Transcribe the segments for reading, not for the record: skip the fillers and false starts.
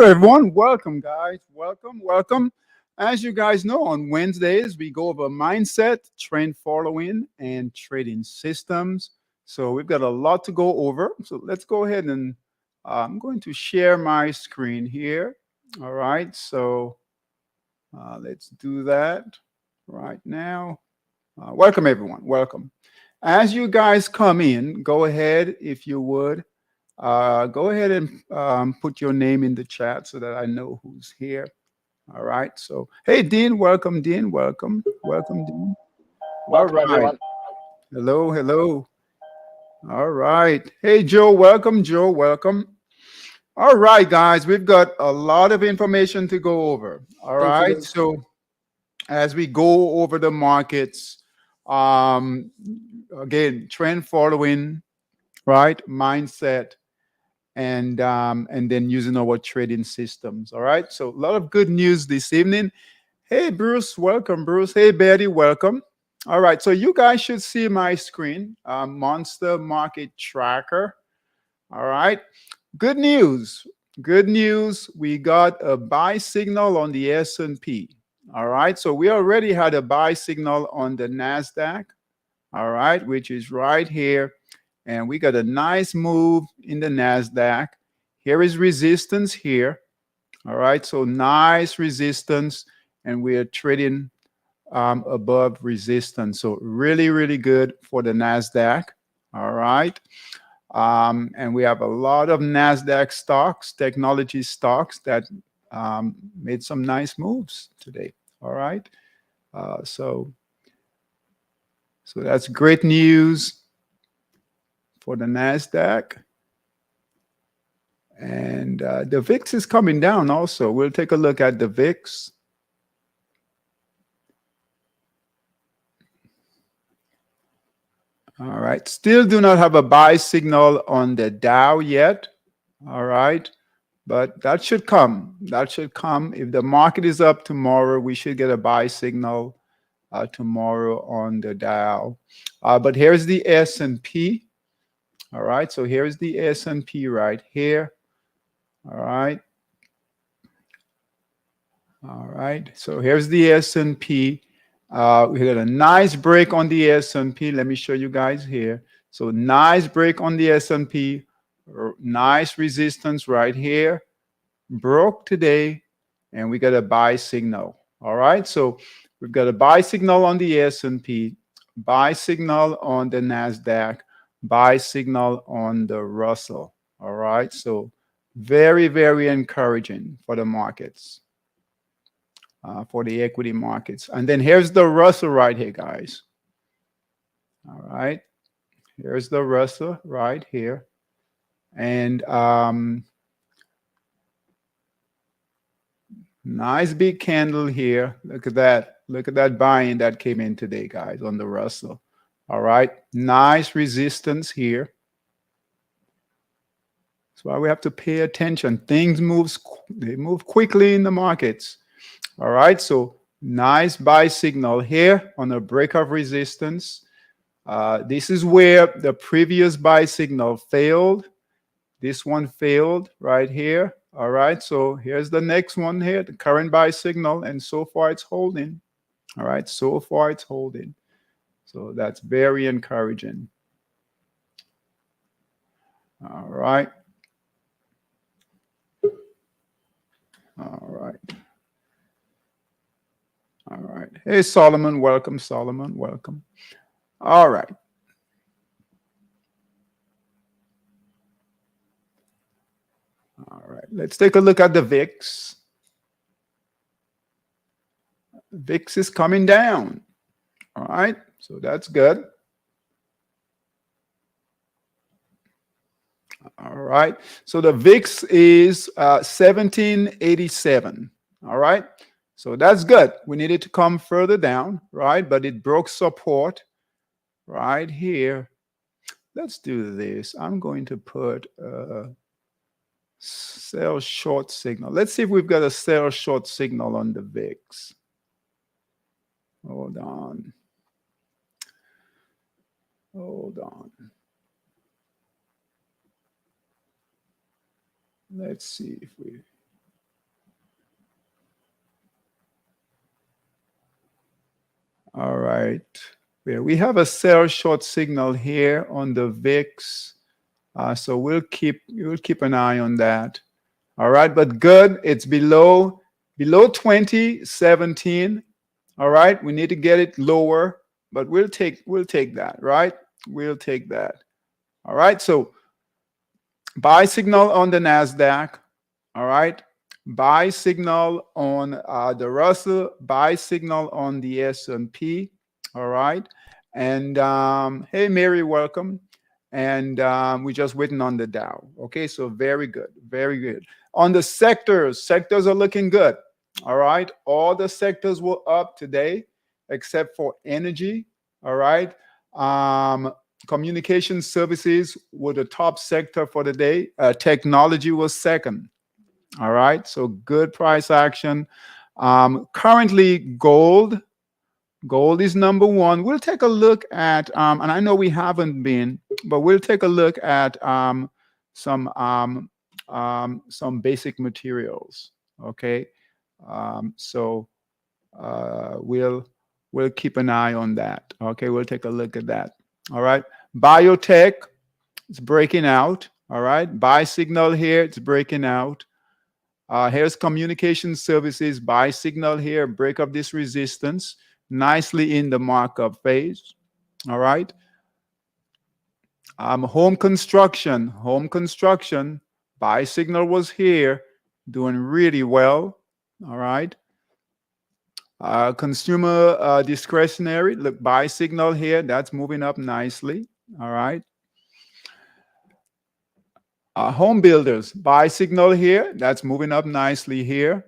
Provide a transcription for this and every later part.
everyone. Welcome, guys. Welcome. As you guys know, on Wednesdays, we go over mindset, trend following, and trading systems. So we've got a lot to go over. So let's go ahead and I'm going to share my screen here. All right. So let's do that right now. Welcome, everyone. Welcome. As you guys come in, go ahead, if you would. Go ahead and put your name in the chat so that I know who's here. All right. So, hey, Dean, welcome, Dean. Welcome, Dean. All Welcome, right. everyone. Hello. All right. Hey, Joe, welcome, Joe. Welcome. All right, guys, we've got a lot of information to go over. All Thank right. you. So, as we go over the markets, um, again, trend following, right? Mindset and then using our trading systems. All right. So a lot of good news this evening. Hey Bruce, welcome, Bruce. Hey Betty, welcome. All right. So you guys should see my screen, Monster Market Tracker. All right. Good news. Good news. We got a buy signal on the S&P. All right. So we already had a buy signal on the Nasdaq. All right, which is right here. And we got a nice move in the NASDAQ. Here is resistance here. All right, so nice resistance. And we are trading above resistance. So really good for the NASDAQ. All right. And we have a lot of NASDAQ stocks, technology stocks that made some nice moves today. All right. So that's great news for the NASDAQ. And the VIX is coming down also. We'll take a look at the VIX. All right. Still do not have a buy signal on the Dow yet. All right. But that should come. That should come. If the market is up tomorrow, we should get a buy signal tomorrow on the Dow. But here's the S&P. All right. So here's the S&P right here. All right. All right. So here's the S&P. We got a nice break on the S&P. Let me show you guys here. So nice break on the S&P. Nice resistance right here. Broke today, and we got a buy signal. All right. So we've got a buy signal on the S&P, buy signal on the Nasdaq, buy signal on the Russell. All right. So very encouraging for the markets. For the equity markets. And then here's the Russell right here, guys. All right. Here's the Russell right here. And nice big candle here. Look at that. Look at that buying that came in today, guys, on the Russell. All right. Nice resistance here. That's why we have to pay attention. Things they move quickly in the markets. All right. So nice buy signal here on a break of resistance. This is where the previous buy signal failed. This one failed right here. All right. So here's the next one here, the current buy signal. And so far it's holding. All right. So far it's holding. So that's very encouraging. All right. All right. All right. Hey, Solomon. Welcome, Solomon. Welcome. All right. All right. Let's take a look at the VIX. VIX is coming down. All right. So that's good. All right. So the VIX is 1787. All right. So that's good. We needed to come further down, right? But it broke support right here. Let's do this. I'm going to put a sell short signal. Let's see if we've got a sell short signal on the VIX. Hold on. Hold on. Let's see if we right. Yeah, we have a sell short signal here on the VIX. So we'll keep an eye on that. All right, but good. It's below 2017. All right, we need to get it lower, but we'll take that, right? We'll take that. All right, so buy signal on the Nasdaq. All right, buy signal on the Russell. Buy signal on the S&P. All right, and hey, Mary, welcome. And we're just waiting on the Dow. Okay, so very good, very good. On the sectors are looking good. All right, all the sectors were up today except for energy. All right. Communication services were the top sector for the day. Technology was second. All right. So good price action. Currently, gold is number one. We'll take a look at, and I know we haven't been, but we'll take a look at some basic materials. Okay. So we'll keep an eye on that. Okay, we'll take a look at that. All right, biotech, it's breaking out. All right, buy signal here, it's breaking out. Here's communication services, buy signal here, break up this resistance nicely in the markup phase. All right. Home construction, buy signal was here, doing really well. All right. Consumer discretionary, look, buy signal here, that's moving up nicely. All right. Home builders, buy signal here, that's moving up nicely here.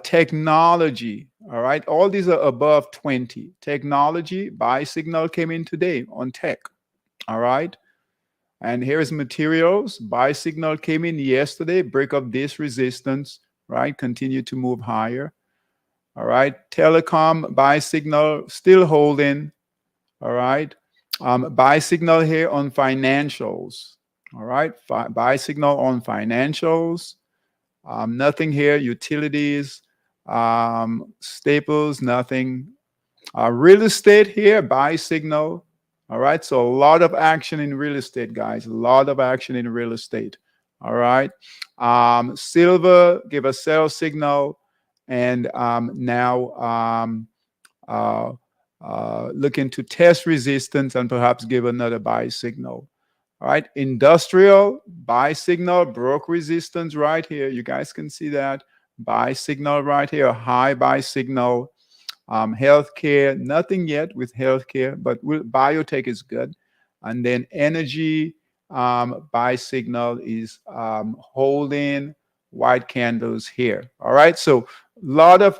Technology, all right, all these are above 20. Technology, buy signal came in today on tech. All right. And here's materials, buy signal came in yesterday, break up this resistance, right? Continue to move higher. All right. Telecom, buy signal, still holding. All right. Buy signal here on financials. All right. Buy signal on financials. Nothing here. Utilities, staples, nothing. Real estate here, buy signal. All right. So a lot of action in real estate, guys. A lot of action in real estate. All right. Silver, give a sell signal. And now looking to test resistance and perhaps give another buy signal. All right, industrial buy signal, broke resistance right here. You guys can see that buy signal right here, high buy signal. Healthcare, nothing yet with healthcare, but biotech is good. And then energy buy signal is holding white candles here. All right, so lot of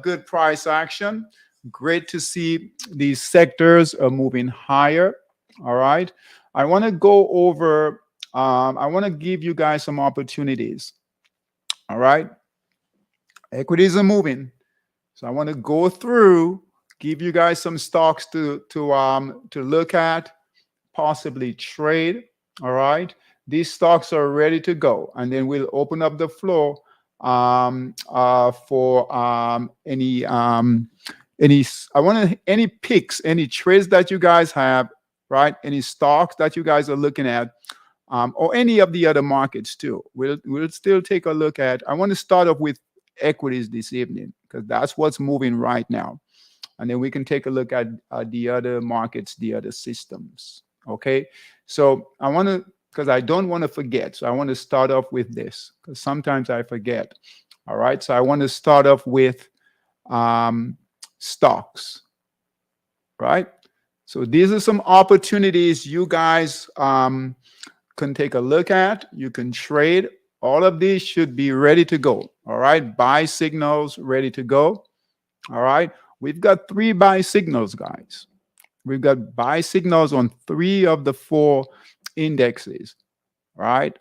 good price action. Great to see these sectors are moving higher. All right, I want to go over. I want to give you guys some opportunities. All right, equities are moving, so I want to go through, give you guys some stocks to look at, possibly trade. All right, these stocks are ready to go, and then we'll open up the floor for any any picks, any trades that you guys have, right? Any stocks that you guys are looking at, or any of the other markets too. We'll still take a look at. I want to start off with equities this evening because that's what's moving right now, and then we can take a look at the other markets, the other systems. Okay, so I want to, because I don't want to forget. So I want to start off with this because sometimes I forget. All right. So I want to start off with stocks. Right. So these are some opportunities you guys can take a look at. You can trade. All of these should be ready to go. All right. Buy signals ready to go. All right. We've got 3 buy signals, guys. We've got buy signals on 3 of the 4 indexes, right?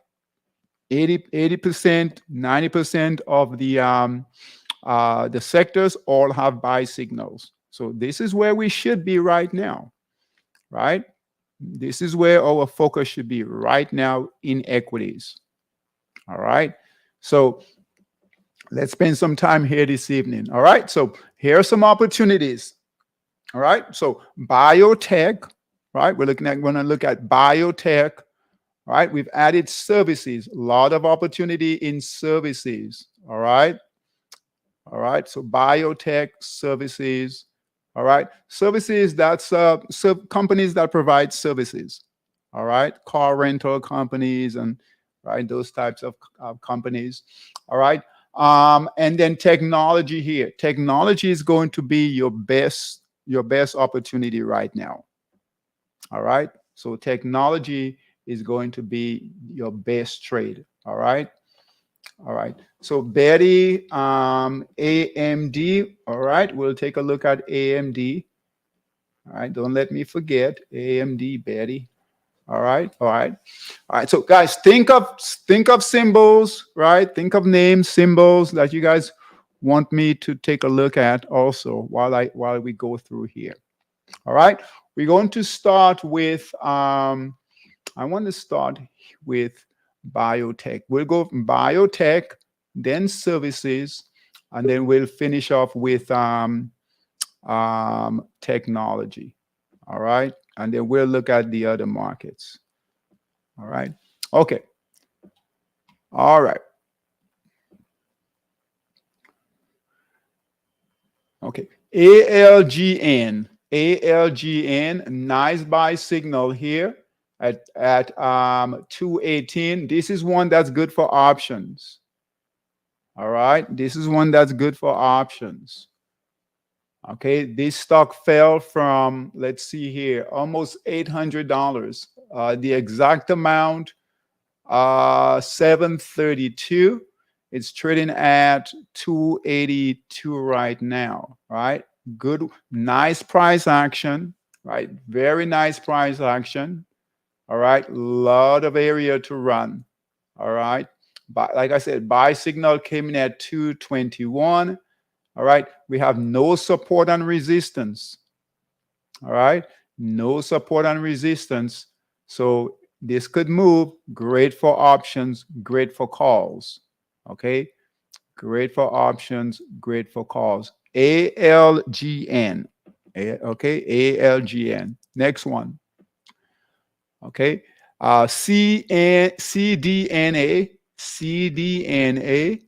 80%, 90% of the sectors all have buy signals. So this is where we should be right now, right? This is where our focus should be right now in equities. All right. So let's spend some time here this evening. All right. So here are some opportunities. All right. So biotech, right? We're going to look at biotech. All right. We've added services, a lot of opportunity in services. All right. All right. So biotech services. All right. Services, that's companies that provide services. All right. Car rental companies and right, those types of companies. All right. And then technology here. Technology is going to be your best opportunity right now. All right. So technology is going to be your best trade. All right. All right. So Betty, AMD. All right. We'll take a look at AMD. All right. Don't let me forget AMD, Betty. All right. All right. All right. So guys, think of symbols, right? Think of names, symbols that you guys want me to take a look at also while we go through here. All right. We're going to start with I want to start with biotech. We'll go from biotech, then services, and then we'll finish off with technology. All right. And then we'll look at the other markets. All right. Okay. All right. Okay. ALGN. ALGN, nice buy signal here at 218. This is one that's good for options. All right. This is one that's good for options. Okay. This stock fell from, let's see here, almost $800. The exact amount, 732. It's trading at 282 right now. Right. Good, nice price action. Right. Very nice price action. All right. Lot of area to run. All right. But like I said, buy signal came in at 221. All right. We have no support and resistance. All right. No support and resistance. So this could move. Great for options, great for calls. Okay. Great for options, great for calls. ALGN. Okay. ALGN. Next one. Okay. CDNA. CDNA.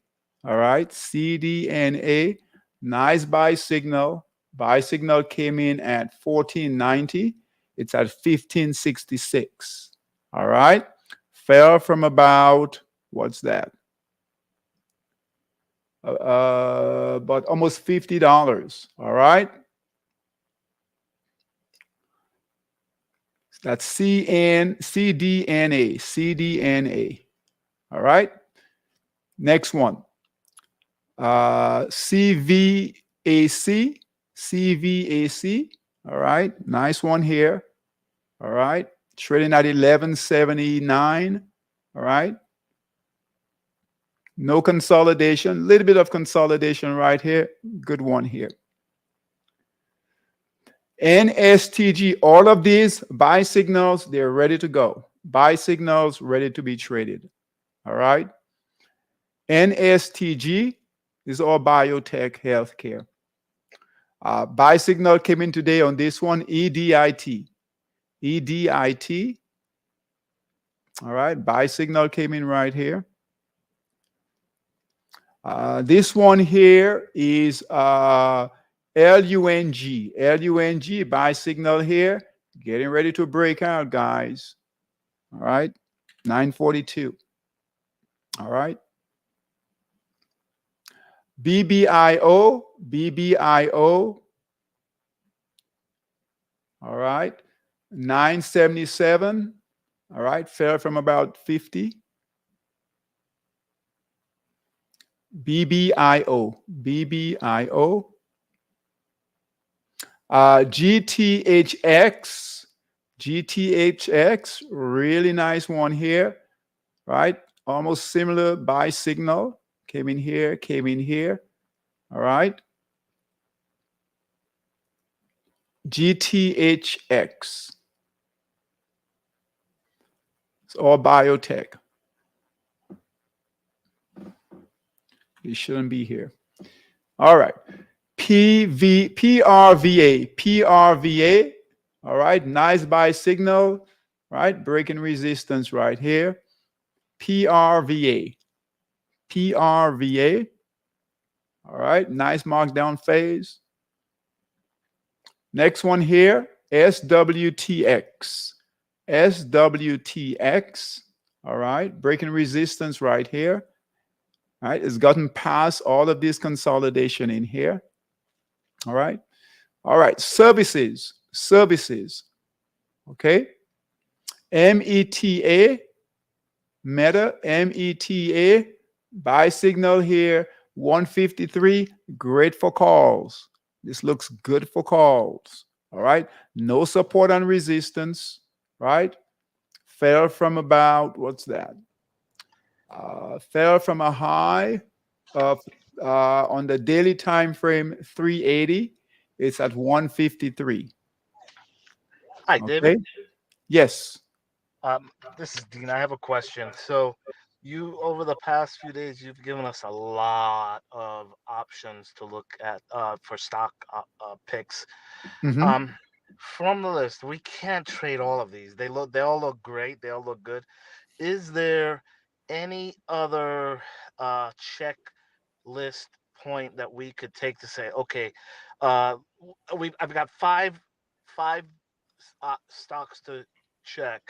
All right. CDNA. Nice buy signal. Buy signal came in at 1490. It's at 1566. All right. Fell from about, what's that? But almost $50. All right. That's CDNA. CDNA. All right. Next one. CVAC. CVAC. All right. Nice one here. All right. Trading at 1179. All right. No consolidation. A little bit of consolidation right here. Good one here. NSTG, all of these buy signals, they're ready to go. Buy signals ready to be traded. All right. NSTG is all biotech healthcare. Buy signal came in today on this one, EDIT. EDIT. All right. Buy signal came in right here. This one here is LUNG. LUNG, buy signal here. Getting ready to break out, guys. All right. 942. All right. BBIO. BBIO. All right. 977. All right. Fell from about 50. BBIO. BBIO. GTHX. GTHX. Really nice one here. Right. Almost similar buy signal. Came in here. Came in here. All right. GTHX. It's all biotech. It shouldn't be here. All right. PRVA. All right, nice buy signal, right? Breaking resistance right here. PRVA. PRVA. All right, nice markdown phase. Next one here, SWTX. SWTX. All right, breaking resistance right here. All right, it's gotten past all of this consolidation in here. All right. All right, services. Okay. META, META, buy signal here, 153, great for calls. This looks good for calls. All right, no support and resistance, right? Fell from about, what's that? Fell from a high of on the daily time frame 380. It's at 153. Hi, David. Okay. Yes. Um, this is Dean. I have a question. So, you over the past few days, you've given us a lot of options to look at for stock picks. Mm-hmm. Um, from the list, we can't trade all of these. They all look great. They all look good. Is there any other checklist point that we could take to say, okay, I've got five stocks to check,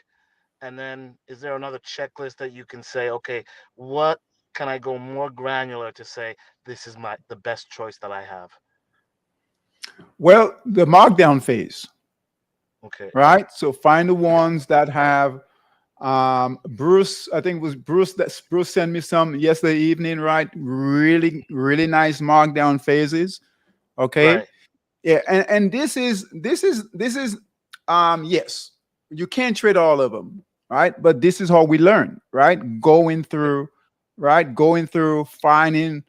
and then is there another checklist that you can say, okay, what can I go more granular to say this is the best choice that I have? Well, the markdown phase, Okay, right? So find the ones that have Bruce. I think it was Bruce that Bruce sent me some yesterday evening, right? Really nice markdown phases. Okay. right. Yeah, and this is yes, you can't trade all of them, right? But this is how we learn, right? Going through finding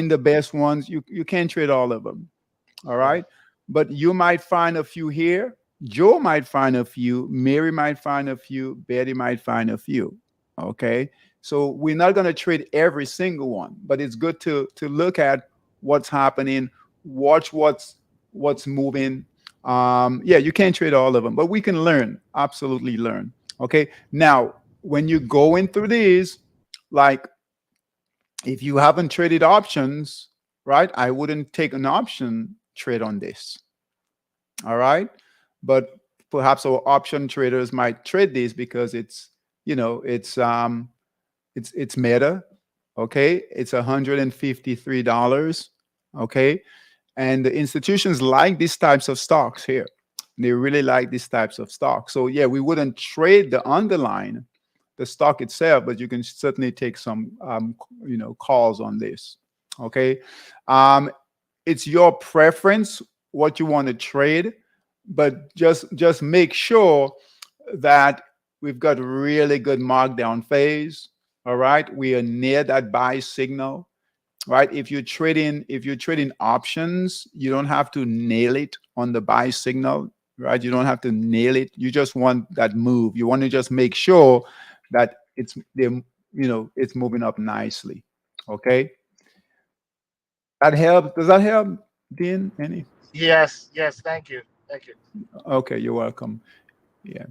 the best ones. You can't trade all of them. All Right. right. But you might find a few here. Joe might find a few. Mary might find a few. Betty might find a few. Okay. So we're not going to trade every single one, but it's good to look at what's happening, watch what's moving. Yeah, you can't trade all of them, but we can learn, absolutely learn. Okay. Now, when you're going through these, like if you haven't traded options, right? I wouldn't take an option trade on this. All right. But perhaps our option traders might trade this because it's, it's meta. Okay. It's $153. Okay. And the institutions like these types of stocks here. They really like these types of stocks. So yeah, we wouldn't trade the underlying, the stock itself, but you can certainly take some calls on this. Okay. Um, it's your preference what you want to trade, but just make sure that we've got really good markdown phase. All right. We are near that buy signal, right? If you're trading options, you don't have to nail it on the buy signal, right? You don't have to nail it. You just want that move. You want to just make sure that it's moving up nicely. Okay, that helps. Does that help, Dean? Any? Yes, yes, thank you. Thank you. Okay, you're welcome. Yeah.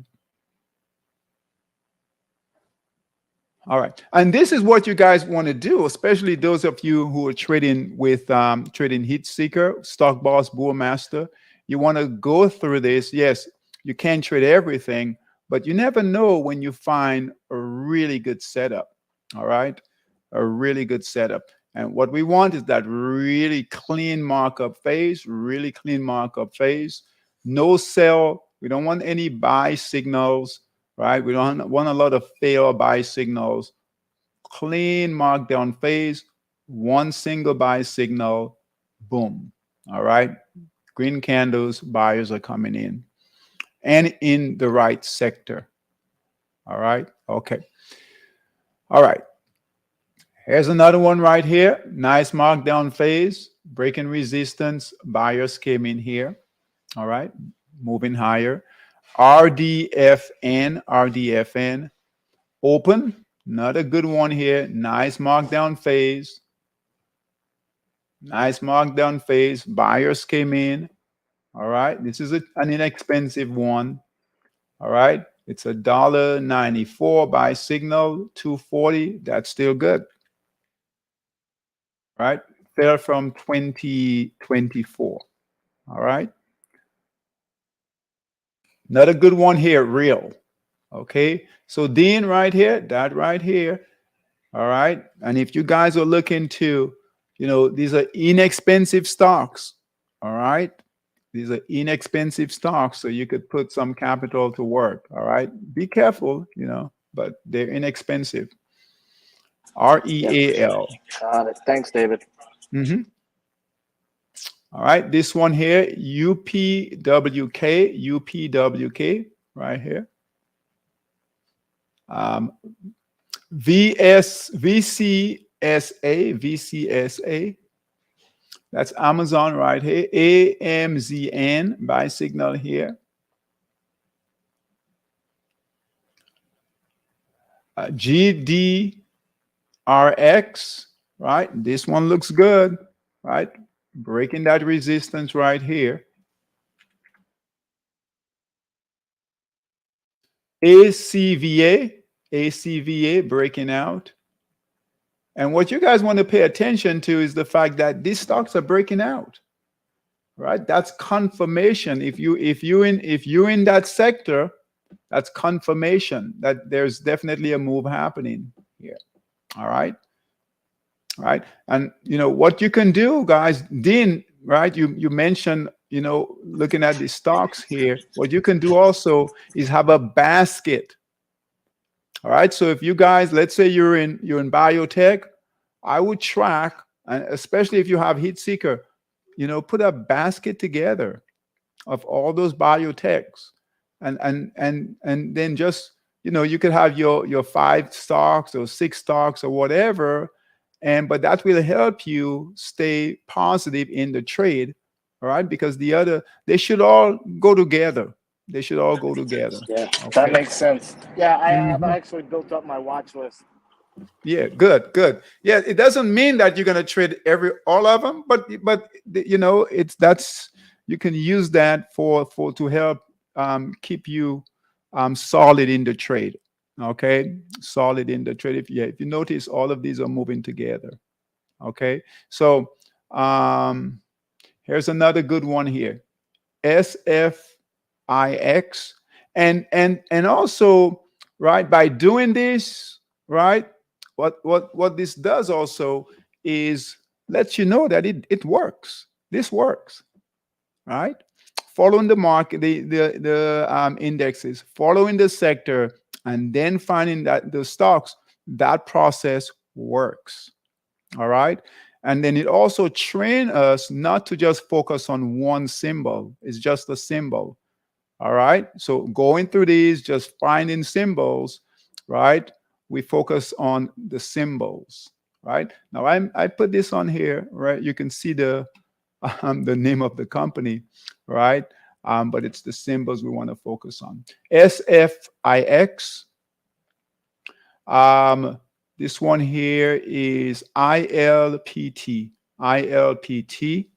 All right. And this is what you guys want to do, especially those of you who are trading with trading Heat Seeker, Stock Boss, Bull Master. You want to go through this. Yes, you can't trade everything, but you never know when you find a really good setup. All right. A really good setup. And what we want is that really clean markup phase, really clean markup phase. No sell. We don't want any buy signals, right? We don't want a lot of fail buy signals. Clean markdown phase, one single buy signal, boom. All right. Green candles, buyers are coming in and in the right sector. All right. Okay. All right. Here's another one right here. Nice markdown phase, breaking resistance. Buyers came in here. All right. Moving higher. RDFN, open. Not a good one here. Nice markdown phase. Nice markdown phase. Buyers came in. All right. This is an inexpensive one. All right. It's $1.94 buy signal, 240. That's still good. Right. Fell from 2024. All right. Another good one here, real. Okay. So Dean right here, that right here. All right. And if you guys are looking to, these are inexpensive stocks. All right. These are inexpensive stocks. So you could put some capital to work. All right. Be careful, but they're inexpensive. Yep. REAL. Got it. Thanks, David. Mm-hmm. All right. This one here, UPWK, right here. VCSA. That's Amazon right here. AMZN, buy signal here. GDRX, right? This one looks good, right? Breaking that resistance right here. ACVA breaking out. And what you guys want to pay attention to is the fact that these stocks are breaking out, right? That's confirmation. If you're in that sector, that's confirmation that there's definitely a move happening here. All right. Right. And what you can do, guys, Dean, right? You mentioned, looking at the stocks here. What you can do also is have a basket. All right. So if you guys, let's say you're in biotech, I would track, and especially if you have heat seeker, put a basket together of all those biotechs, and then just you could have your 5 stocks or 6 stocks or whatever, but that will help you stay positive in the trade. All right, because they should all go together. They should all go together. Yeah, Okay. that makes sense. Yeah, I've Mhm. actually built up my watch list. Yeah, good. Yeah, it doesn't mean that you're going to trade all of them, but that's you can use that for to help keep you solid in the trade. Okay, solid in the trade. If you notice, all of these are moving together. Okay, so here's another good one here. SFIX, and also, right, by doing this, right, what this does also is lets you know that it works. This works, right? Following the market, the indexes, following the sector, and then finding that the stocks, that process works. All right. And then it also train us not to just focus on one symbol. It's just a symbol. All right. So going through these, just finding symbols, right? We focus on the symbols, right? Now I put this on here, right? You can see the name of the company, right? But it's the symbols we want to focus on. SFIX. This one here is ILPT. ILPT.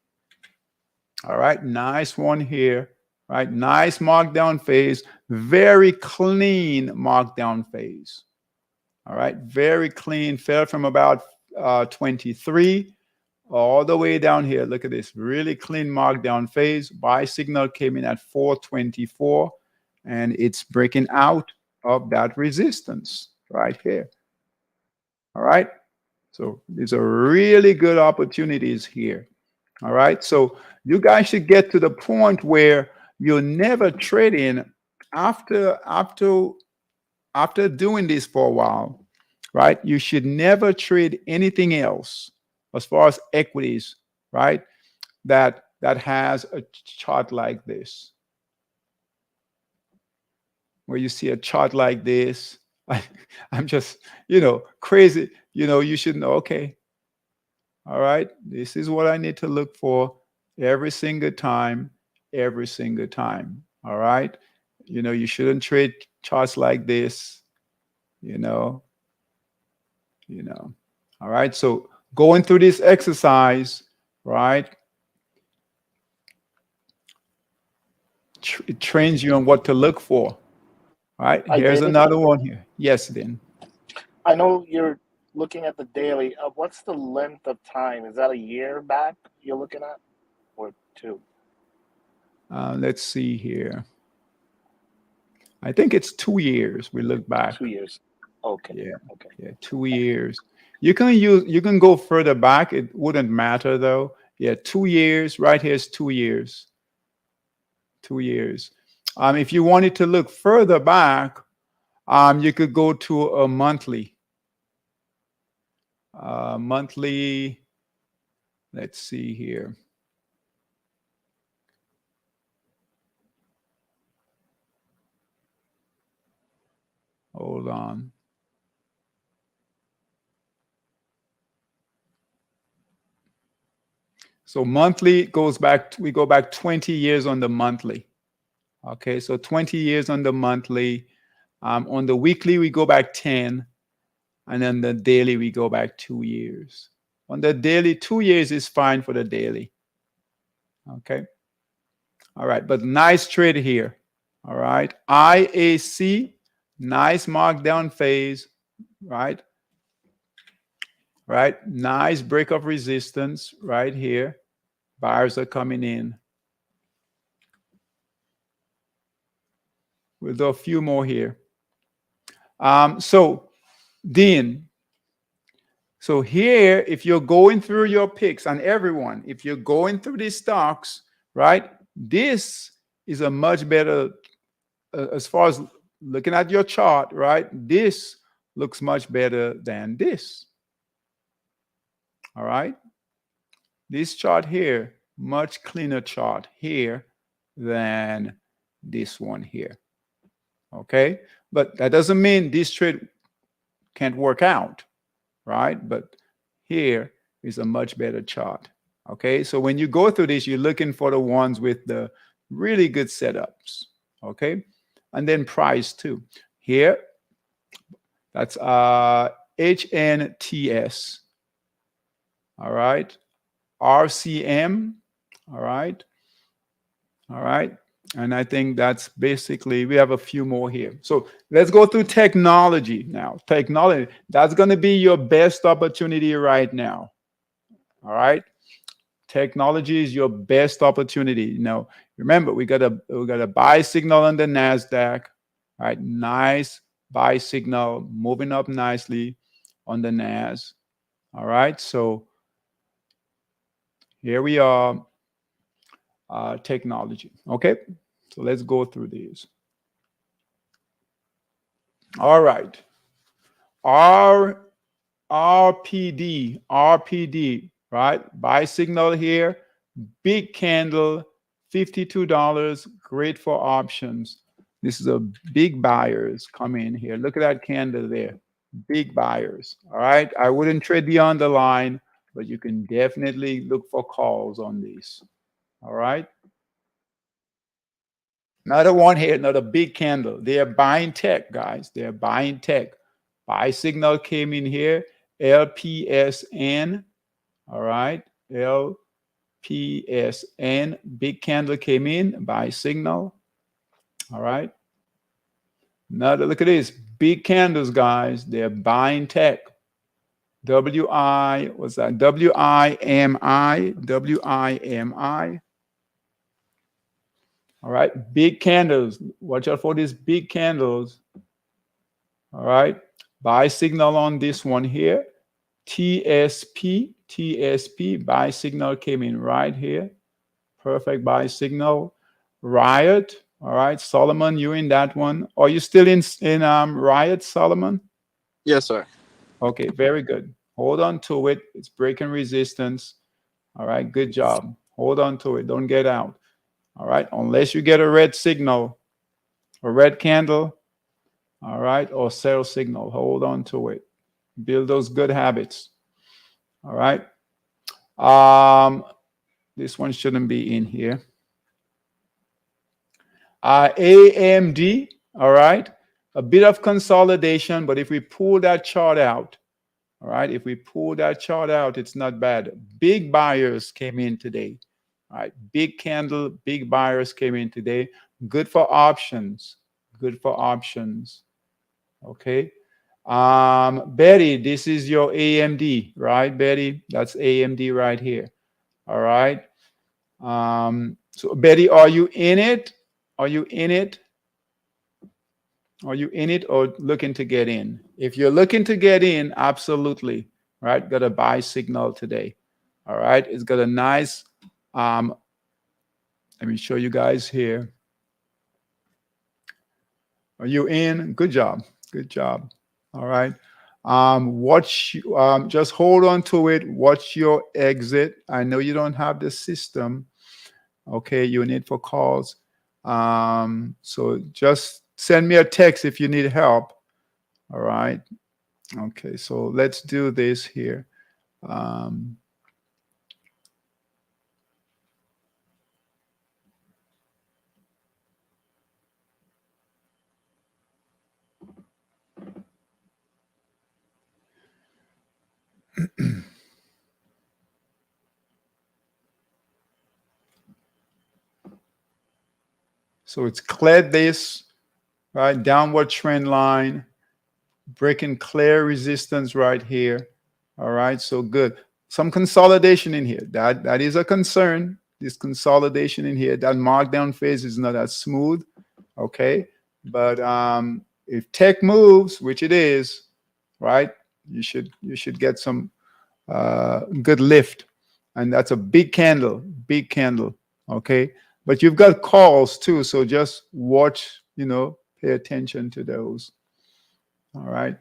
All right, nice one here. Right, nice markdown phase. Very clean markdown phase. All right, very clean. Fell from about 23 all the way down here. Look at this, really clean markdown phase. Buy signal came in at 424, and it's breaking out of that resistance right here. All right. So these are really good opportunities here. All right. So you guys should get to the point where you're never trading after after after doing this for a while, right? You should never trade anything else as far as equities, right? That has a chart like this. Where you see a chart like this, I'm just, crazy. You should know, okay, all right, this is what I need to look for every single time, every single time. All right. You shouldn't trade charts like this, you know, you know. All right. So going through this exercise, right? It trains you on what to look for, right? Hi, Here's David. another one here. Yes, then. I know you're looking at the daily. What's the length of time? Is that a year back you're looking at, or two? Let's see here. I think it's 2 years. We look back. 2 years. Okay. Yeah, Okay. yeah, 2 years. You can go further back. It wouldn't matter though. Yeah, 2 years. Right here is 2 years. 2 years. If you wanted to look further back, you could go to a monthly. Monthly. Let's see here. Hold on. So monthly goes back. We go back 20 years on the monthly. Okay, so 20 years on the monthly. On the weekly, we go back 10. And then the daily, we go back 2 years. On the daily, 2 years is fine for the daily. Okay. All right. But nice trade here. All right. IAC, nice markdown phase. Right. Right. Nice break of resistance right here. Buyers are coming in. We'll do a few more here. So, Dean, so here, if you're going through your picks, and everyone, if you're going through these stocks, right, this is a much better, as far as looking at your chart, right, this looks much better than this. All right. This chart here, much cleaner chart here than this one here. Okay. But that doesn't mean this trade can't work out, right? But here is a much better chart. Okay, so when you go through this, you're looking for the ones with the really good setups. Okay, and then price too. Here, that's HNTS. All right, RCM. All right, all right. And I think that's basically, we have a few more here. So let's go through technology now. Technology, that's going to be your best opportunity right now. All right. Technology is your best opportunity. You know, remember, we got a buy signal on the NASDAQ. All right. Nice buy signal moving up nicely on the NAS. All right. So here we are. Technology. Okay. So let's go through these. All right. RPD, right? Buy signal here, big candle, $52, great for options. This is a big buyers coming in here. Look at that candle there, big buyers. All right. I wouldn't trade the underline, but you can definitely look for calls on these. All right. Another one here, another big candle. They are buying tech, guys. They're buying tech. Buy signal came in here, LPSN. All right, LPSN. Big candle came in, buy signal. All right. Another, look at this. Big candles, guys. They're buying tech. WI, what's that? WIMI, WIMI. All right, big candles. Watch out for these big candles. All right, buy signal on this one here. TSP, buy signal came in right here. Perfect buy signal. Riot, all right, Solomon, you in that one? Are you still in Riot, Solomon? Yes, sir. Okay, very good. Hold on to it. It's breaking resistance. All right, good job. Hold on to it. Don't get out. All right, unless you get a red signal, a red candle, all right, or sell signal, hold on to it. Build those good habits. All right. This one shouldn't be in here. AMD, all right, a bit of consolidation, but if we pull that chart out, All right. If we pull that chart out, it's not bad. Big buyers came in today. All right. Big candle, big buyers came in today. Good for options. Good for options. Okay. Betty, this is your AMD, right, Betty? That's AMD right here. All right. So Betty, are you in it? Are you in it? Are you in it or looking to get in? If you're looking to get in, absolutely, right? Got a buy signal today. All right. It's got a nice, let me show you guys here. Are you in? Good job. Good job. All right. Just hold on to it. Watch your exit. I know you don't have the system. Okay. You need for calls. So just send me a text if you need help. All right. Okay, so let's do this here. So it's cleared this, right? Downward trend line, breaking clear resistance right here. All right, so good. Some consolidation in here. That is a concern. This consolidation in here. That markdown phase is not as smooth. Okay, but if tech moves, which it is, right? You should get some good lift, and that's a big candle, big candle. Okay, but you've got calls too, so just watch. Pay attention to those. All right,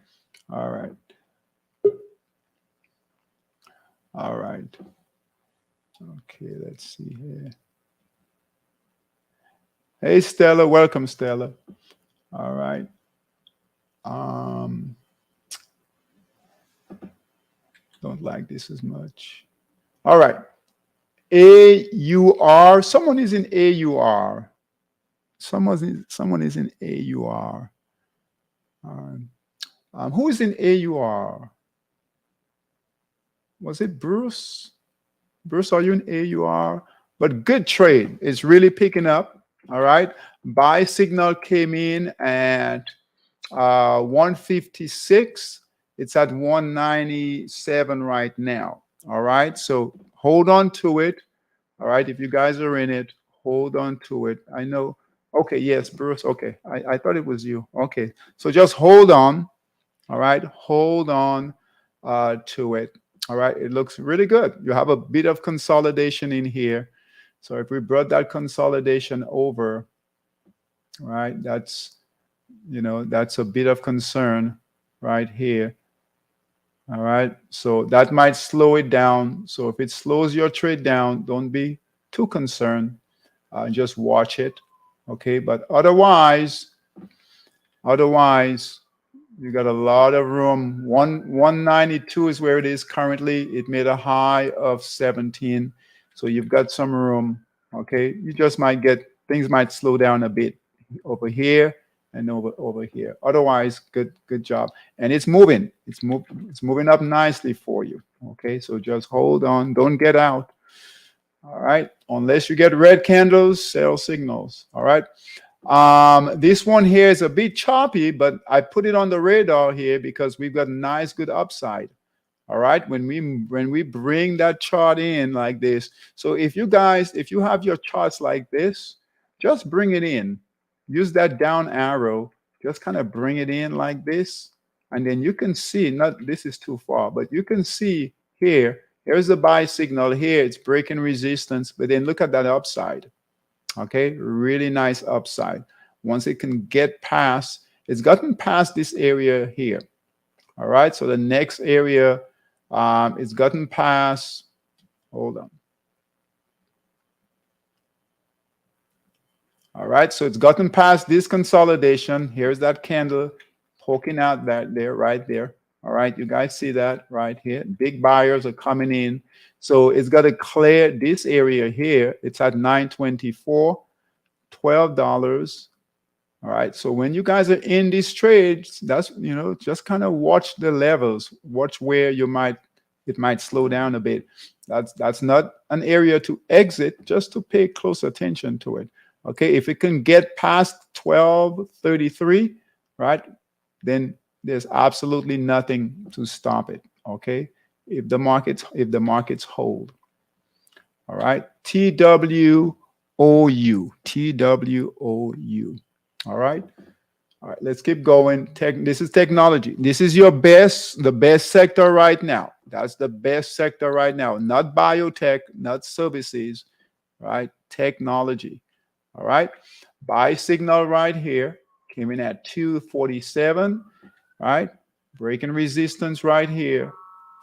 all right, all right. Okay, let's see here. Hey, Stella, welcome, Stella. All right. Don't like this as much. All right. AUR. Someone is in AUR. Someone is in AUR. Who is in AUR? Was it Bruce? Bruce, are you in AUR? But good trade. It's really picking up. All right. Buy signal came in at 156. It's at 197 right now. All right. So hold on to it. All right. If you guys are in it, hold on to it. I know. Okay. Yes, Bruce. Okay. I thought it was you. Okay. So just hold on. All right. Hold on to it. All right. It looks really good. You have a bit of consolidation in here. So if we brought that consolidation over, right, that's a bit of concern right here. All right. So that might slow it down. So if it slows your trade down, don't be too concerned. Just watch it. Okay. But otherwise, you got a lot of room. 192 is where it is currently. It made a high of 17. So you've got some room. Okay. You just might things might slow down a bit over here and over here. Otherwise, good job. And it's moving. It's moving up nicely for you. Okay. So just hold on. Don't get out. All right. Unless you get red candles, sell signals. All right. This one here is a bit choppy, but I put it on the radar here because we've got a nice, good upside. All right. When we bring that chart in like this. So if you have your charts like this, just bring it in. Use that down arrow. Just kind of bring it in like this. And then you can see, not this is too far, but you can see here, here's the buy signal here. It's breaking resistance, but then look at that upside. Okay, really nice upside. Once it can get past, it's gotten past this area here. All right, so the next area, it's gotten past, hold on. All right, so it's gotten past this consolidation. Here's that candle poking out right there. All right, you guys see that right here? Big buyers are coming in. So it's got to clear this area here. It's at 924. $12. All right. So when you guys are in these trades, that's, just kind of watch the levels, watch where it might slow down a bit. That's not an area to exit, just to pay close attention to it. Okay. If it can get past 1233, right, then there's absolutely nothing to stop it. Okay. If the markets hold. All right. TWOU. TWOU. All right. All right, let's keep going. This is technology. This is the best sector right now. That's the best sector right now. Not biotech, not services, right? Technology. All right. Buy signal right here. Came in at 247. Right. Breaking resistance right here.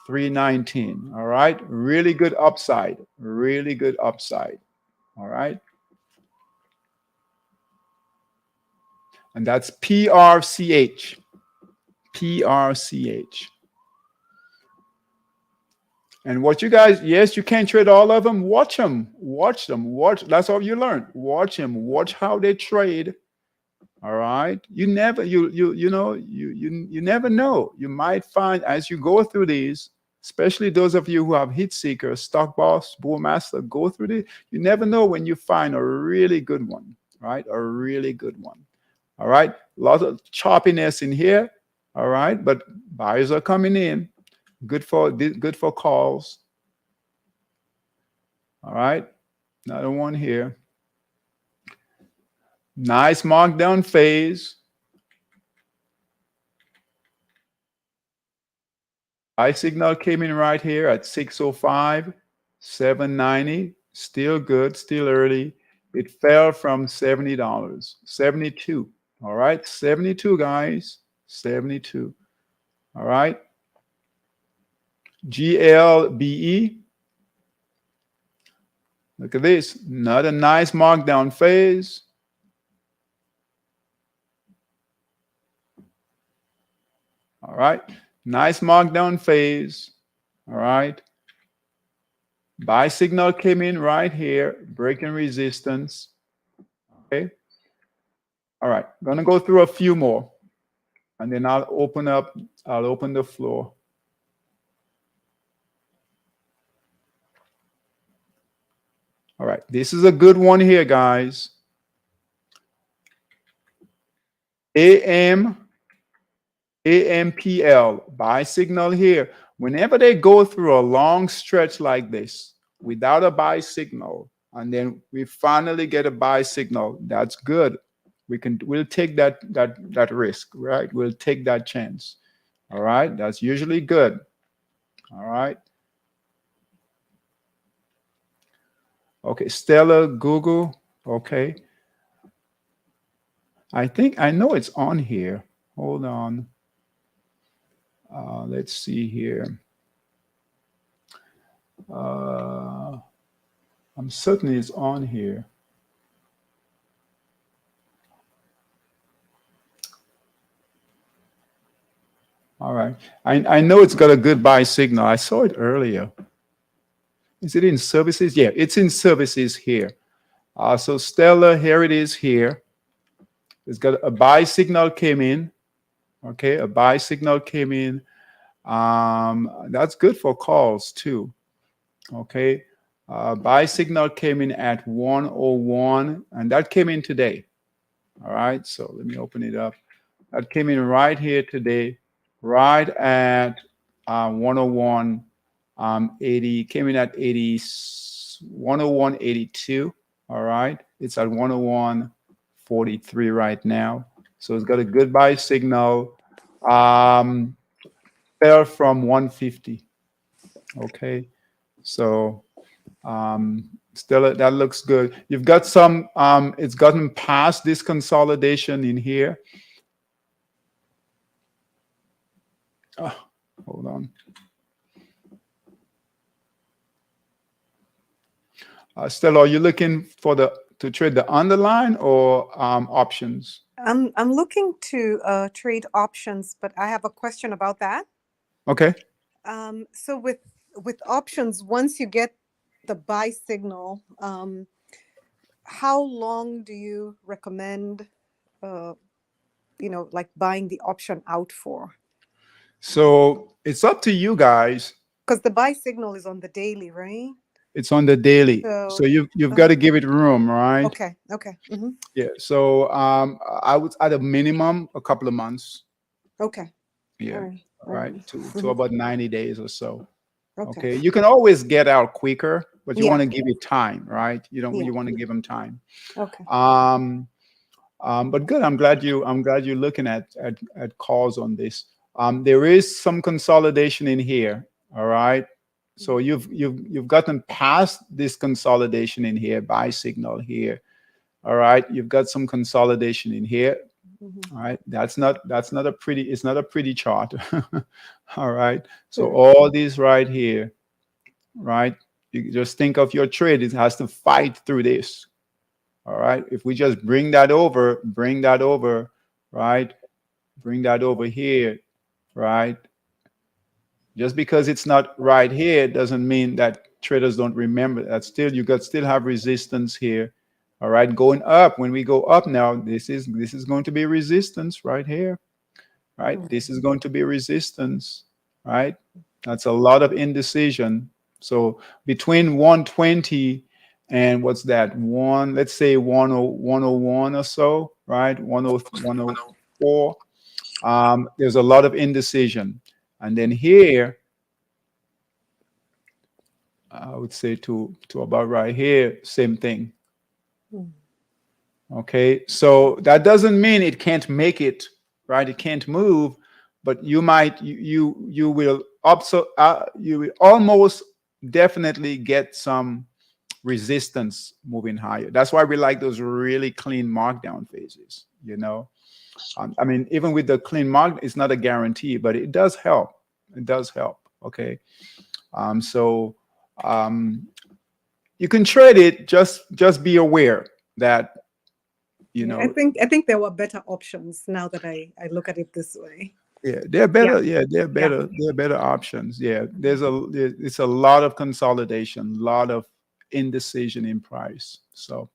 319. All right. Really good upside. Really good upside. All right. And that's PRCH. PRCH. And what you guys, yes, you can't trade all of them. Watch them. Watch them. Watch. That's all you learn. Watch them. Watch how they trade. All right. You never, you never know. You might find as you go through these, especially those of you who have hit seekers, stock boss, bullmaster, go through this. You never know when you find a really good one, right? A really good one. All right. A lot of choppiness in here. All right. But buyers are coming in. Good for calls. All right. Another one here. Nice markdown phase. Buy signal came in right here at 605, 790. Still good, still early. It fell from $70, 72. All right. 72, guys. 72. All right. GLBE. Look at this. Another nice markdown phase. All right. Nice markdown phase. All right. Buy signal came in right here, breaking resistance. Okay. All right. Going to go through a few more and then I'll open the floor. All right. This is a good one here, guys. AMPL, buy signal here. Whenever they go through a long stretch like this without a buy signal, and then we finally get a buy signal, that's good. We'll take that risk, right? We'll take that chance. All right, that's usually good. All right. Okay, Stella, Google. Okay. I know it's on here. Hold on. Let's see here. I'm certain it's on here. All right. I know it's got a good buy signal. I saw it earlier. Is it in services? Yeah, it's in services here. So Stella, here it is here. It's got a buy signal came in. Okay, a buy signal came in. That's good for calls too. Okay. Buy signal came in at 101, and that came in today. All right. So let me open it up. That came in right here today, right at 101. 80 came in at 80, 101.82. All right. It's at 101.43 right now. So it's got a good buy signal. Fell from 150. Okay. So still that looks good. You've got some, it's gotten past this consolidation in here. Oh, hold on. Stella, are you looking to trade the underline or options? I'm looking to trade options, but I have a question about that. Okay. So with options, once you get the buy signal, how long do you recommend like buying the option out for? So it's up to you guys. Because the buy signal is on the daily, right? It's on the daily. So So, you've got to give it room, right? okay. Yeah. So I would at a minimum a couple of months. Okay. Yeah. All right. All right. To Mhm. about 90 days or so. Okay. Okay. You can always get out quicker, but you Yeah. want to give it time, right? Yeah. You want to give them time. Okay. But good. I'm glad you're looking at calls on this. There is some consolidation in here. All right. So you've gotten past this consolidation in here, buy signal here. All right. You've got some consolidation in here. Mhm. All right. That's not a pretty. It's not a pretty chart. All right. So Sure. all these right here, right? You just think of your trade. It has to fight through this. All right. If we just bring that over, right? Bring that over here, right? Just because it's not right here doesn't mean that traders don't remember that. Still have resistance here. All right. Going up, when we go up now, this is going to be resistance right here. Right. Mm. This is going to be resistance. Right. That's a lot of indecision. So between 120 and what's that? Let's say 101 or so, right? 104. There's a lot of indecision. And then here, I would say to about right here, same thing. Mm. Okay. So that doesn't mean it can't make it, right? It can't move, but you might, you will you will almost definitely get some resistance moving higher. That's why we like those really clean markdown phases. I mean, even with the clean mark, it's not a guarantee, but it does help. It does help. Okay. So you can trade it. Just be aware that you Yeah, I know think there were better options now that I look at it this way. yeah, they're better. Yeah. Yeah, they're Yeah. better. They're better options. Yeah, it's a lot of consolidation, a lot of indecision in price. So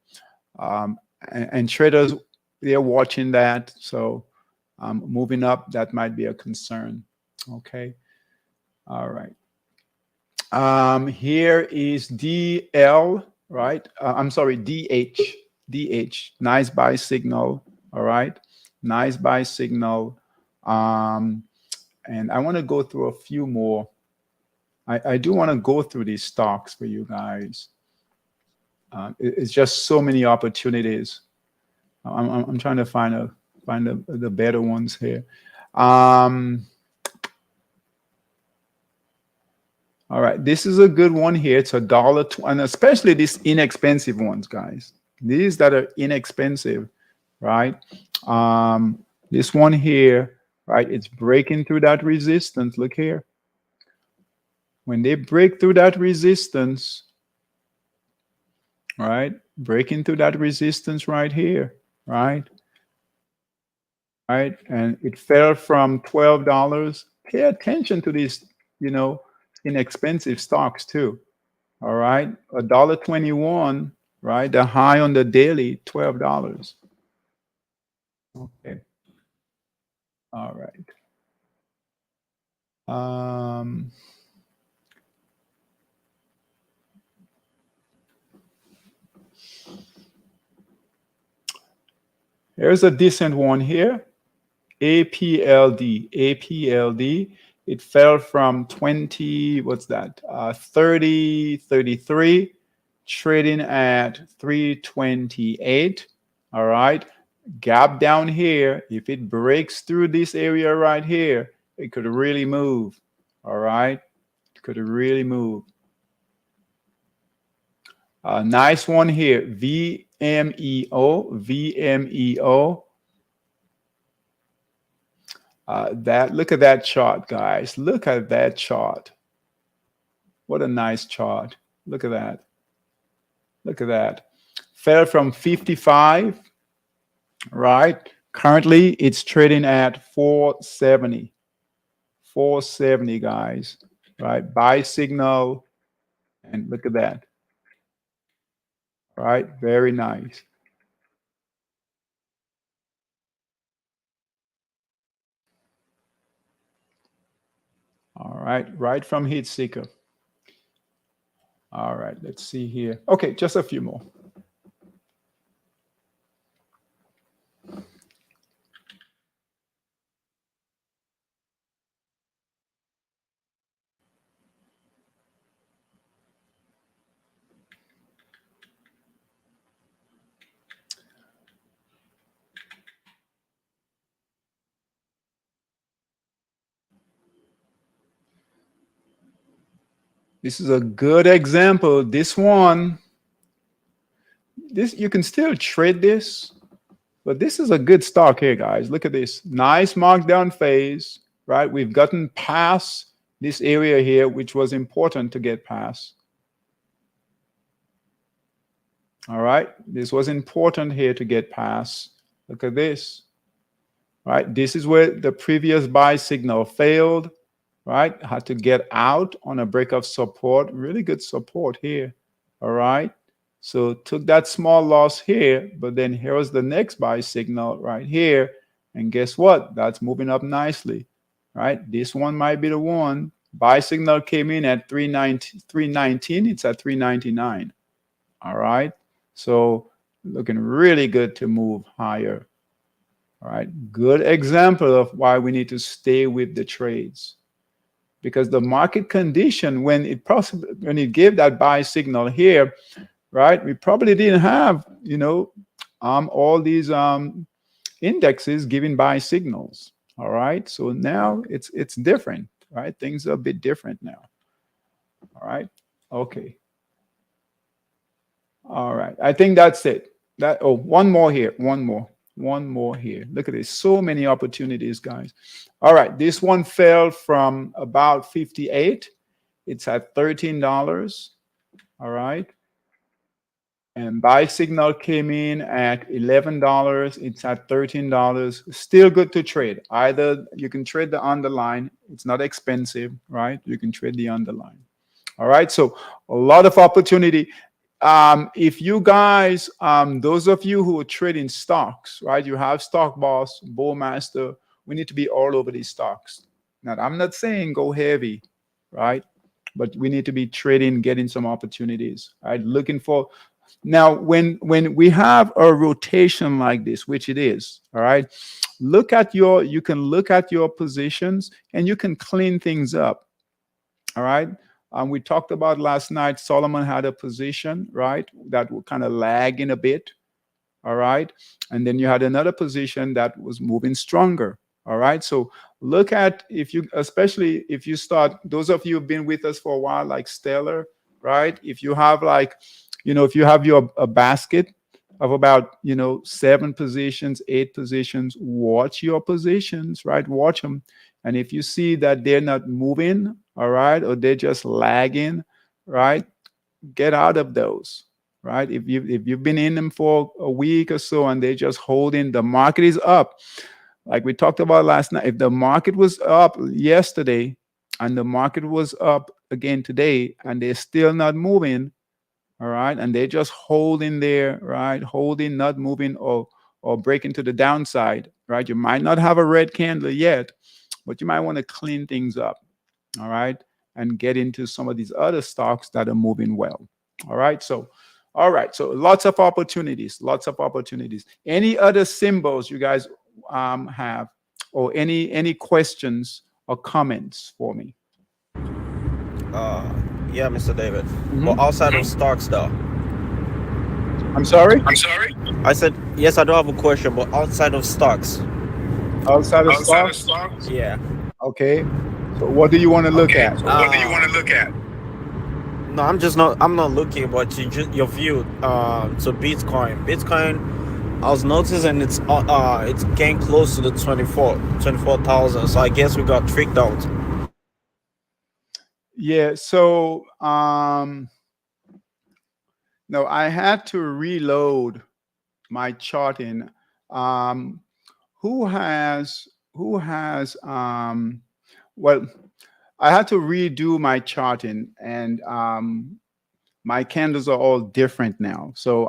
and traders, they're watching that. So moving up, that might be a concern. Okay. All right. Here is DL, right? I'm sorry, DH. DH. Nice buy signal. All right. Nice buy signal. And I want to go through a few more. I do want to go through these stocks for you guys. It's just so many opportunities. I'm trying to find the better ones here. All right, this is a good one here. It's $1, and especially these inexpensive ones, guys. These that are inexpensive, right? This one here, right? It's breaking through that resistance. Look here. When they break through that resistance, right? Breaking through that resistance right here, right? Right, and it fell from $12. Pay attention to these, inexpensive stocks too. All right, $1.21, right? The high on the daily, $12. Okay, all right. Here's a decent one here. APLD. It fell from 20, what's that? 30, 33, trading at 328. All right. Gap down here. If it breaks through this area right here, it could really move. All right. It could really move. Nice one here. VMEO. Look at that chart, guys. Look at that chart. What a nice chart. Look at that. Look at that. Fell from 55, right? Currently, it's trading at 470. 470, guys. Right? Buy signal. And look at that. Right? Very nice. All right, right from heat seeker. All right, let's see here. Okay, just a few more. This is a good example. This one, this you can still trade this, but this is a good stock here, guys. Look at this. Nice markdown phase, right? We've gotten past this area here, which was important to get past. All right. This was important here to get past. Look at this. Right. This is where the previous buy signal failed. Right. Had to get out on a break of support. Really good support here. All right. So took that small loss here, but then here was the next buy signal right here. And guess what? That's moving up nicely. Right. This one might be the one. Buy signal came in at 319. It's at 399. All right. So looking really good to move higher. All right. Good example of why we need to stay with the trades. Because the market condition, when it gave that buy signal here, right, we probably didn't have, all these indexes giving buy signals. All right. So now it's different, right? Things are a bit different now. All right. Okay. All right. I think that's it. One more here. One more here. Look at this. So many opportunities, guys. All right. This one fell from about 58. It's at $13. All right. And buy signal came in at $11. It's at $13. Still good to trade. Either you can trade the underline. It's not expensive, right? You can trade the underline. All right. So a lot of opportunity. If you guys, those of you who are trading stocks, right? You have Stock Boss, Bullmaster. We need to be all over these stocks. Now, I'm not saying go heavy, right? But we need to be trading, getting some opportunities, right? Looking for. Now, when we have a rotation like this, which it is, all right, you can look at your positions and you can clean things up, all right? We talked about last night, Solomon had a position, right, that would kind of lag in a bit, all right? And then you had another position that was moving stronger, all right? So look at, especially if you start, those of you who've been with us for a while, like Stellar, right? If you have if you have a basket of about, 7 positions, 8 positions, watch your positions, right? Watch them. And if you see that they're not moving, all right, or they're just lagging, right, get out of those, right? If you've been in them for a week or so and they're just holding, the market is up. Like we talked about last night, if the market was up yesterday and the market was up again today and they're still not moving, all right, and they're just holding there, right, holding, not moving or breaking to the downside, right? You might not have a red candle yet, but you might want to clean things up, all right, and get into some of these other stocks that are moving well. All right. So lots of opportunities. Any other symbols you guys have, or any questions or comments for me? Yeah, Mr. David. Mhm. But outside of stocks, though, I'm sorry. I said yes. I do have a question, but outside of stocks, Outside of stocks. yeah. Okay. So what do you want to look at? No, I'm not looking, but your view. So Bitcoin. I was noticing it's getting close to the 24,000. So I guess we got tricked out. Yeah. So no, I had to reload my charting. Who has well, I had to redo my charting, and my candles are all different now. So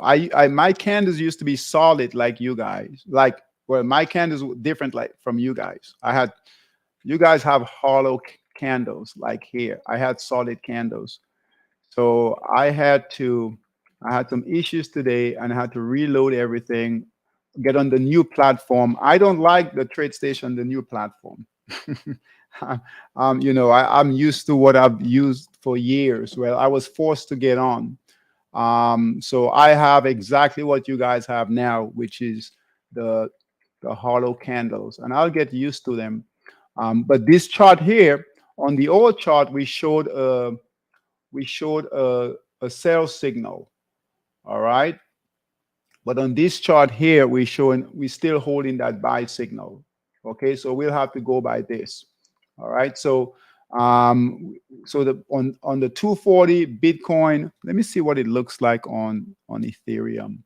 my candles used to be solid like you guys. My candles were different like from you guys. You guys have hollow candles like here. I had solid candles. So I had some issues today and I had to reload everything, get on the new platform. I don't like the trade station, the new platform. I'm used to what I've used for years. Well, I was forced to get on. So I have exactly what you guys have now, which is the hollow candles, and I'll get used to them. But this chart here, on the old chart, we showed a sell signal. All right. But on this chart here, we're still holding that buy signal. Okay, so we'll have to go by this. All right. So on the 240 Bitcoin, let me see what it looks like on Ethereum.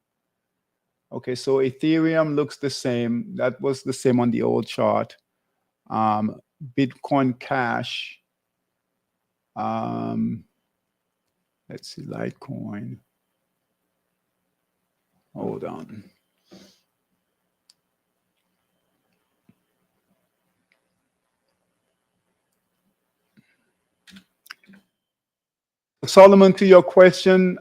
Okay, so Ethereum looks the same. That was the same on the old chart. Bitcoin Cash. Let's see, Litecoin. Hold on. Solomon, to your question,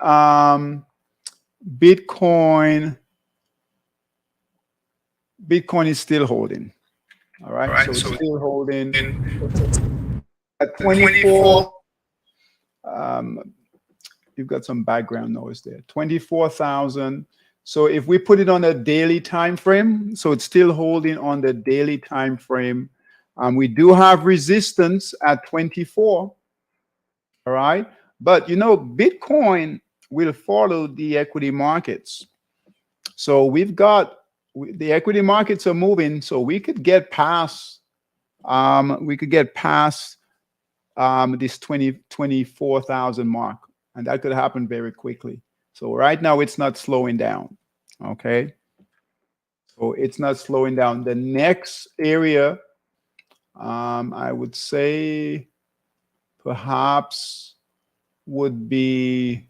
Bitcoin is still holding. All right, so it's still holding at 24. You've got some background noise there. 24,000. So if we put it on a daily time frame, so it's still holding on the daily time frame. We do have resistance at 24. All right, but Bitcoin will follow the equity markets. So the equity markets are moving, so we could get past this 24,000 mark, and that could happen very quickly. So right now it's not slowing down. Okay, so it's not slowing down. The next area, I would say perhaps would be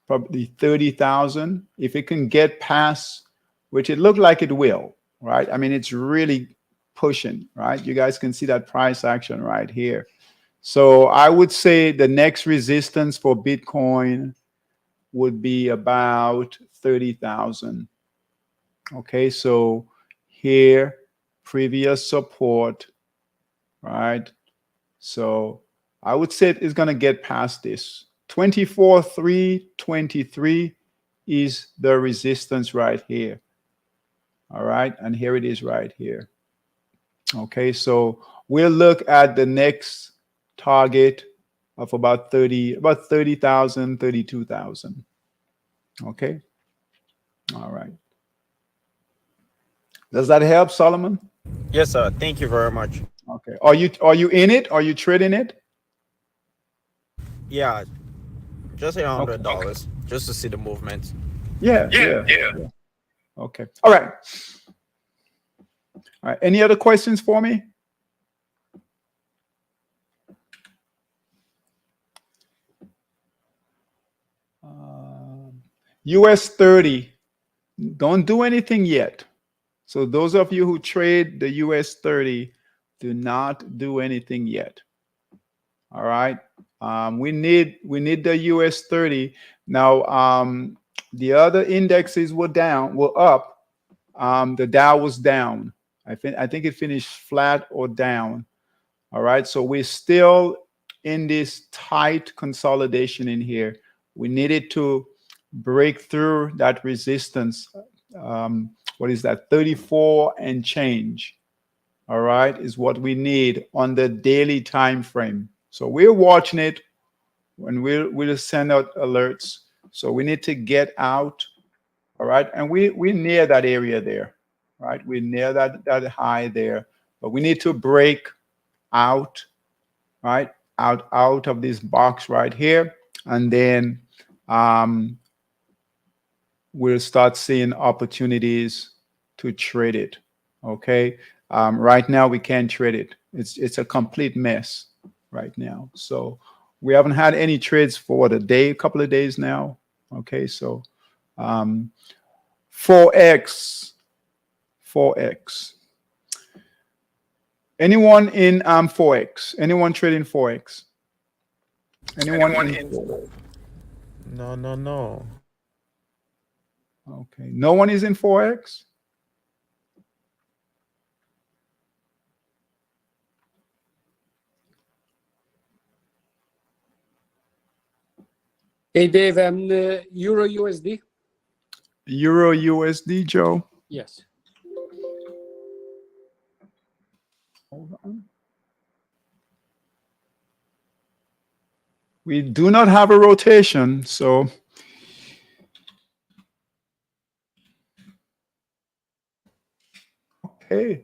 probably 30,000. If it can get past, which it looked like it will, right? I mean, it's really pushing, right? You guys can see that price action right here. So I would say the next resistance for Bitcoin would be about 30,000. Okay, so here, previous support, right? So I would say it's going to get past this. 24,323 is the resistance right here. All right, and here it is right here. Okay, so we'll look at the next target of about 30,000, 32,000. Okay, all right. Does that help, Solomon? Yes, sir. Thank you very much. Okay. Are you in it? Are you trading it? Yeah, just $100 just to see the movement. Yeah. Okay. All right. All right. Any other questions for me? US 30. Don't do anything yet. So those of you who trade the US 30, do not do anything yet. All right. We need the US 30. Now, the other indexes were up. The Dow was down. I think it finished flat or down. All right. So we're still in this tight consolidation in here. We needed to break through that resistance. What is that? 34 and change. All right, is what we need on the daily time frame. So we're watching it, and we'll send out alerts. So we need to get out. All right, and we're near that area there. Right, we're near that high there, but we need to break out. Right, out of this box right here, and then we'll start seeing opportunities to trade it. Okay. Right now we can't trade it. It's a complete mess right now. So we haven't had any trades for a couple of days now. Okay. So Forex. Anyone in Forex? Anyone trading Forex? Anyone in Forex? No. Okay. No one is in Forex? Hey, Dave, I'm the Euro USD. Euro USD, Joe? Yes. Hold on. We do not have a rotation, so okay.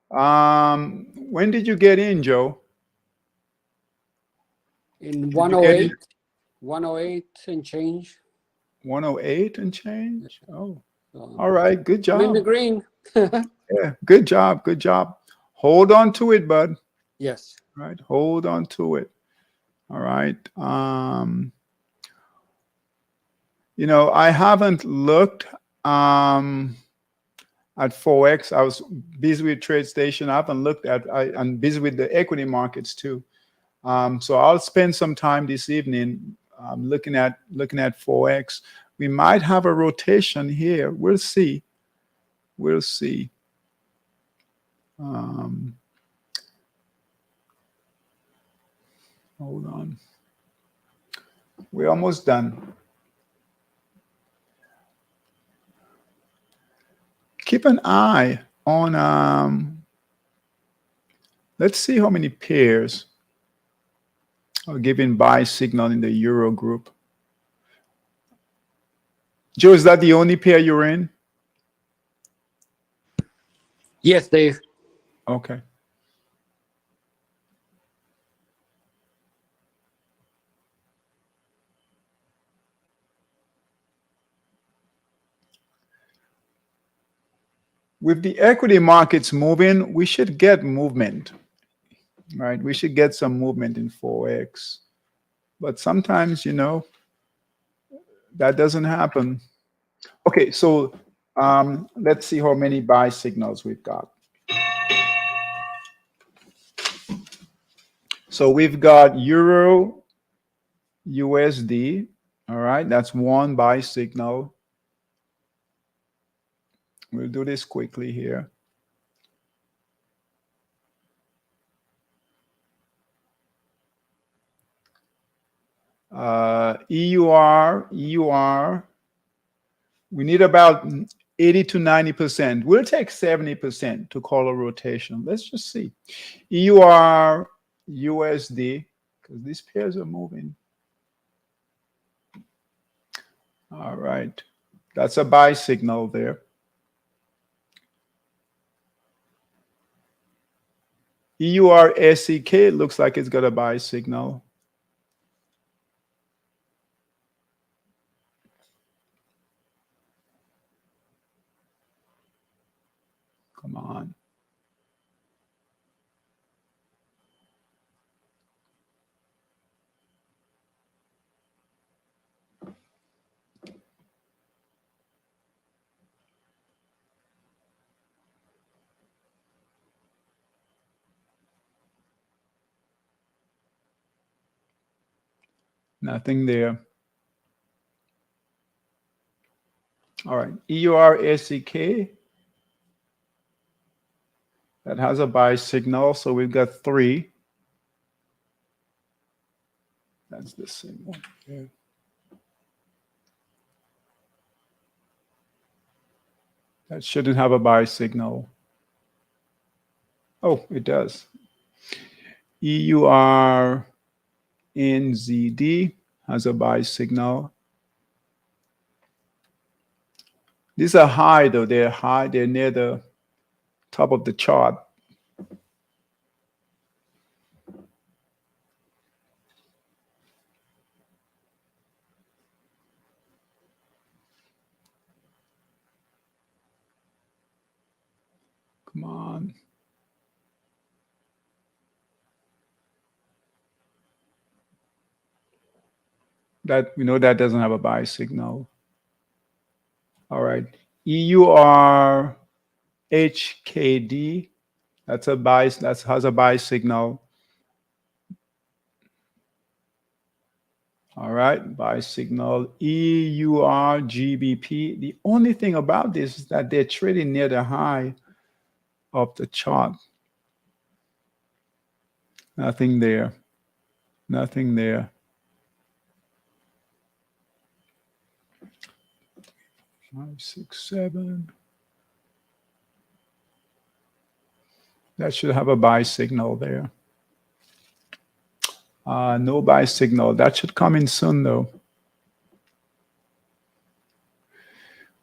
When did you get in, Joe? In Did you get in 108 and change. 108 and change? Oh, So all right. Good I'm in the job. green. Yeah, good job. Good job. Hold on to it, bud. Yes. Right. Hold on to it. All right. You know, I haven't looked at Forex. I was busy with TradeStation. I haven't looked at. I'm busy with the equity markets too. So I'll spend some time this evening looking at Forex. We might have a rotation here. We'll see. We'll see. Hold on. We're almost done. Keep an eye on. Let's see how many pairs are giving buy signal in the Euro group. Joe, is that the only pair you're in? Yes, Dave. Okay. With the equity markets moving, we should get movement, right? We should get some movement in Forex. But sometimes, you know, that doesn't happen. Okay, so let's see how many buy signals we've got. So we've got Euro USD. All right, that's one buy signal. We'll do this quickly here. EUR. We need about 80 to 90%. We'll take 70% to call a rotation. Let's just see. EUR USD, because these pairs are moving. All right. That's a buy signal there. EUR SEK looks like it's got a buy signal. Come on. Nothing there. All right. EUR SEK. That has a buy signal. So we've got 3. That's the same one. Yeah. That shouldn't have a buy signal. Oh, it does. EUR NZD has a buy signal. These are high, though. They're high. They're near the top of the chart. Come on. That we know that doesn't have a buy signal. All right. EUR HKD That's a buy. That has a buy signal. All right, buy signal EURGBP. The only thing about this is that they're trading near the high of the chart. Nothing there. Nothing there. 5, 6, 7. That should have a buy signal there. No buy signal. That should come in soon, though.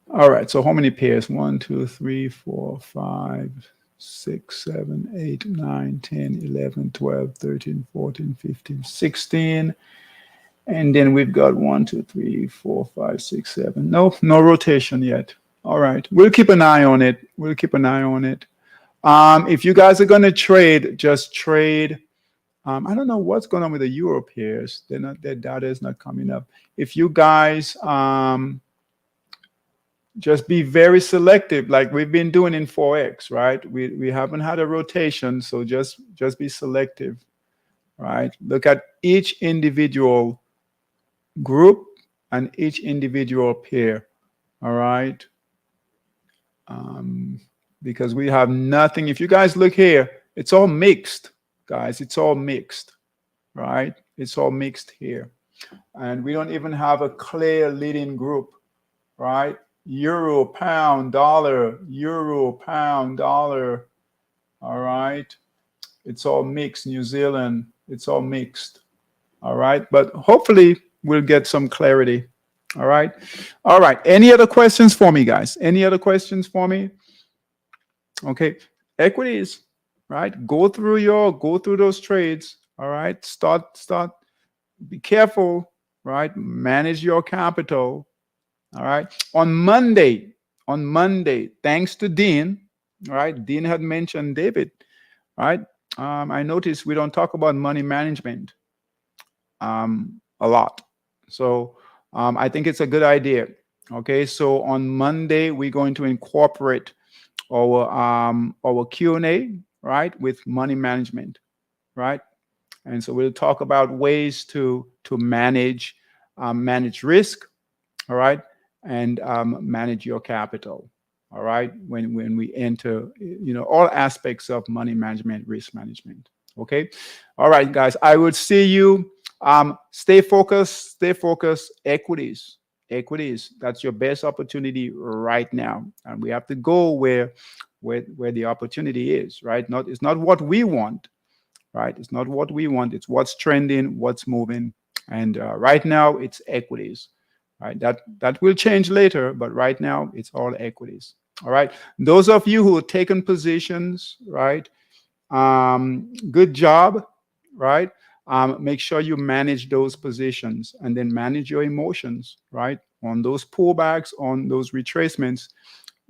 All right. So how many pairs? 1, 2, 3, 4, 5, 6, 7, 8, 9, 10, 11, 12, 13, 14, 15, 16. And then we've got 1, 2, 3, 4, 5, 6, 7. No rotation yet. All right. We'll keep an eye on it. We'll keep an eye on it. If you guys are going to trade, just trade. I don't know what's going on with the Euro pairs. Their data is not coming up. If you guys just be very selective, like we've been doing in Forex, right? We haven't had a rotation, so just be selective, right? Look at each individual group and each individual pair, all right? Because we have nothing. If you guys look here, it's all mixed, guys. It's all mixed, right? It's all mixed here. And we don't even have a clear leading group, right? Euro, pound, dollar, euro, pound, dollar, all right? It's all mixed. New Zealand, it's all mixed, all right? But hopefully we'll get some clarity, all right? All right, any other questions for me, guys? Any other questions for me? Okay, equities, right? Go through those trades, all right? Start, be careful, right? Manage your capital, all right? On Monday, thanks to Dean, all right? Dean had mentioned David, right? I noticed we don't talk about money management a lot. So I think it's a good idea, okay? So on Monday, we're going to incorporate our Q&A, right, with money management, right? And so we'll talk about ways to manage risk, all right, and manage your capital, all right, when we enter, all aspects of money management, risk management. Okay, all right, guys, I will see you. Stay focused. Equities. That's your best opportunity right now, and we have to go where the opportunity is, right? It's not what we want, right? It's not what we want. It's what's trending, what's moving, and right now it's equities, right? That will change later, but right now it's all equities. All right. Those of you who have taken positions, right? Good job, right? Make sure you manage those positions and then manage your emotions, right? On those pullbacks, on those retracements,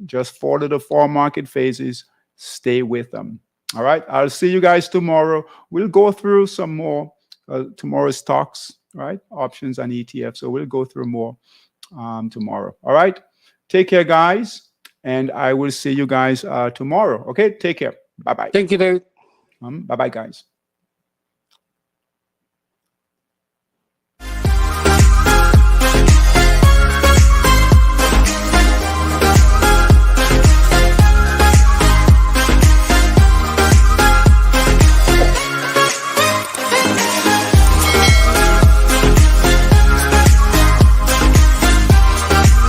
just follow the 4 market phases, stay with them. All right. I'll see you guys tomorrow. We'll go through some more tomorrow's stocks, right? Options and ETFs. So we'll go through more tomorrow. All right. Take care, guys. And I will see you guys tomorrow. Okay. Take care. Bye-bye. Thank you, David. Bye-bye, guys.